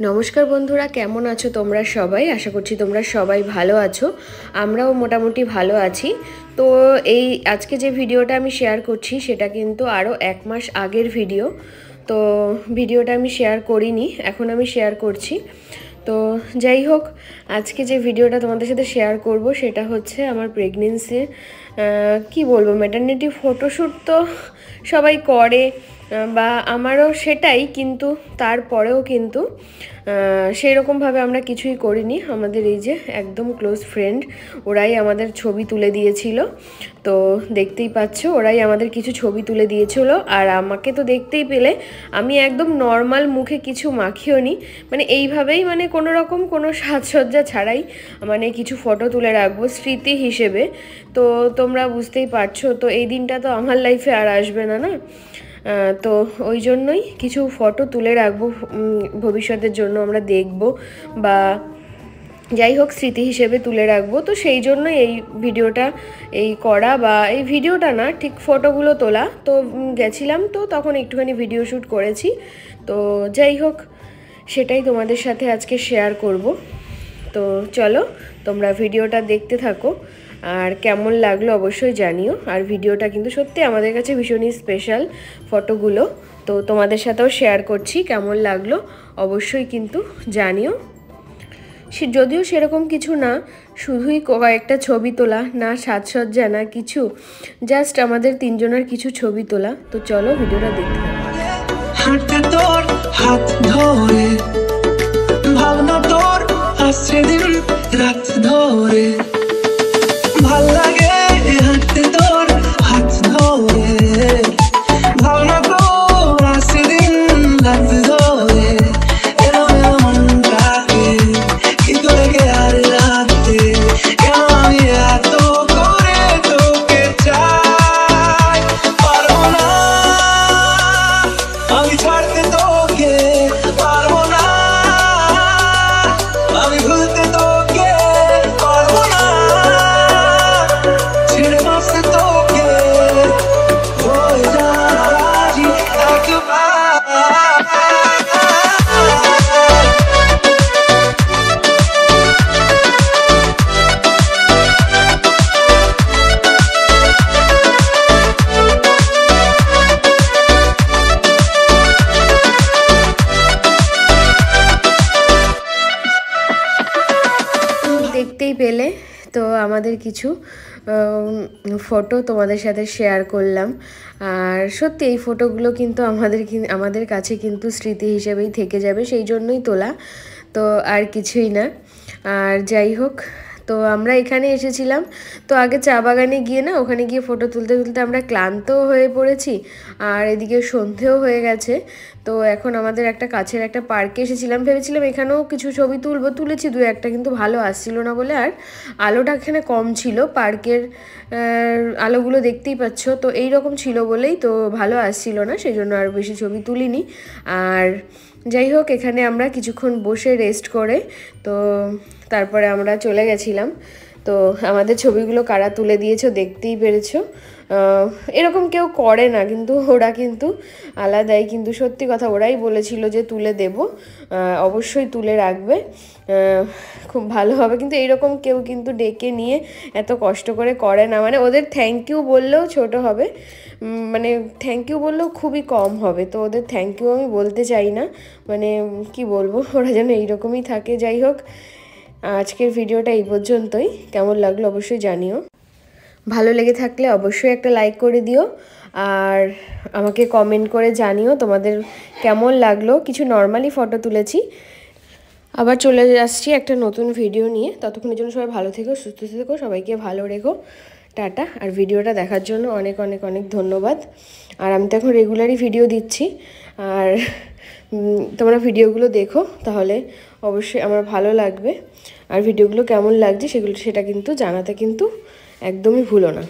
নমস্কার বন্ধুরা, কেমন আছো তোমরা সবাই? আশা করছি তোমরা সবাই ভালো আছো। আমরাও মোটামুটি ভালো আছি। তো এই আজকে যে ভিডিওটা আমি শেয়ার করছি সেটা কিন্তু আরও 1 মাস আগের ভিডিও। তো ভিডিওটা আমি শেয়ার করিনি, এখন আমি শেয়ার করছি। তো যাই হোক, আজকে যে ভিডিওটা তোমাদের সাথে শেয়ার করব সেটা হচ্ছে আমার প্রেগনেন্সির কি বলবো, ম্যাটারনিটি ফটোশ্যুট তো সবাই করে বা আমারও সেটাই, কিন্তু তারপরেও কিন্তু সেই রকমভাবে আমরা কিছুই করিনি। আমাদের এই যে একদম ক্লোজ ফ্রেন্ড, ওরাই আমাদের ছবি তুলে দিয়েছিল। তো দেখতেই পাচ্ছ, ওরাই আমাদের কিছু ছবি তুলে দিয়েছিল। আর আমাকে তো দেখতেই পেলে আমি একদম নর্মাল, মুখে কিছু মাখিও নি, মানে এইভাবেই, মানে কোনো রকম কোনো সাজসজ্জা ছাড়াই মানে কিছু ফটো তুলে রাখবো স্মৃতি হিসেবে। তো তোমরা বুঝতেই পারছো, তো এই দিনটা তো আমার লাইফে আর আসবে না, না? তো ওই জন্যই কিছু ফটো তুলে রাখবো, ভবিষ্যতের জন্য আমরা দেখব, বা যাই হোক স্মৃতি হিসেবে তুলে রাখবো। তো সেই জন্য এই ভিডিওটা করা, বা এই ভিডিওটা না, ঠিক ফটোগুলো তোলা। তো গেছিলাম, তো তখন একটুখানি ভিডিও শ্যুট করেছি। তো যাই হোক, সেটাই তোমাদের সাথে আজকে শেয়ার করব। তো চলো তোমরা ভিডিওটা দেখতে থাকো, আর কেমন লাগলো অবশ্যই জানিও। আর ভিডিওটা কিন্তু সত্যি আমাদের কাছে ভীষণই স্পেশাল ফটোগুলো। তো তোমাদের সাথেও শেয়ার করছি, কেমন লাগলো অবশ্যই কিন্তু জানিও। যদিও সেরকম কিছু না, শুধুই কয়েকটা ছবি তোলা, না সাজসজ্জা না কিছু, জাস্ট আমাদের তিনজনের কিছু ছবি তোলা। তো চলো ভিডিওটা দেখতে থাকো। হাঁটতে তোর হাত ধরে, ভাবনা তোর আসছে দিন রাত ধরে, ভাল লাগে হাঁটতে তোর হাত ধরে, ভাবনা তোর আসছে দিন রাত ধরে, এলো এলো মনটাকে কি করে গে আর রাতে, কেন আমি এত করে তোকে চাই, পারবো না আমি ছাড়তে তোকে, পারবো না আমি ভুলতে তোকে, পারবো না ছেড়ে বাঁচতে তোকে, হয়ে যা রাজি একবার। দেখতেই পেলে তো আমাদের কিছু ফটো তোমাদের সাথে শেয়ার করলাম। আর সত্যি এই ফটোগুলো কিন্তু আমাদের কাছে কিন্তু স্মৃতি হিসেবেই থেকে যাবে, সেই জন্যই তোলা, তো আর কিছুই না। আর যাই হোক, তো আমরা এখানে এসেছিলাম, তো আগে চা বাগানে গিয়ে না, ওখানে গিয়ে ফটো তুলতে তুলতে আমরা ক্লান্তও হয়ে পড়েছি, আর এদিকে সন্ধেও হয়ে গেছে। তো এখন আমাদের একটা কাছের একটা পার্কে এসেছিলাম, ভেবেছিলাম এখানেও কিছু ছবি তুলেছি দু একটা, কিন্তু ভালো আসছিল না বলে, আর আলোটা এখানে কম ছিল, পার্কের আলোগুলো দেখতেই পাচ্ছ, তো এই রকম ছিল বলেই তো ভালো আসছিল না, সেই জন্য আর বেশি ছবি তুলিনি। আর যাই হোক, এখানে আমরা কিছুক্ষণ বসে রেস্ট করে তো তারপরে আমরা চলে গেছিলাম। তো আমাদের ছবিগুলো কারা তুলে দিয়েছো দেখতেই পেরেছো। এরকম কেউ করে না, কিন্তু ওরা কিন্তু আলাদাই, কিন্তু সত্যি কথা, ওরাই বলেছিল যে তুলে দেব, অবশ্যই তুলে রাখবে, খুব ভালো হবে। কিন্তু এইরকম কেউ কিন্তু ডেকে নিয়ে এত কষ্ট করে না, মানে ওদের থ্যাংক ইউ বললেও ছোট হবে, মানে থ্যাংক ইউ বললেও খুবই কম হবে। তো ওদের থ্যাংক ইউ আমি বলতে চাই না, মানে কি বলবো, ওরা যেন এইরকমই থাকে। যাই হোক, আজকের ভিডিওটা এই পর্যন্তই। কেমন লাগলো অবশ্যই জানিও, ভালো লেগে থাকলে অবশ্যই একটা লাইক করে দিও, আর আমাকে কমেন্ট করে জানিও তোমাদের কেমন লাগলো। কিছু নর্মালি ফটো তুলেছি, আবার চলে আসছি একটা নতুন ভিডিও নিয়ে। ততক্ষণের জন্য সবাই ভালো থেকো, সুস্থ থেকো, সবাইকে ভালো রেখো, টাটা। আর ভিডিওটা দেখার জন্য অনেক অনেক অনেক ধন্যবাদ। আর আমি তো এখন রেগুলারই ভিডিও দিচ্ছি, আর তোমরা ভিডিওগুলো দেখো, তাহলে অবশ্যই আমার ভালো লাগবে। আর ভিডিওগুলো কেমন লাগছে সেটা কিন্তু জানাতে কিন্তু একদমই ভুলো না।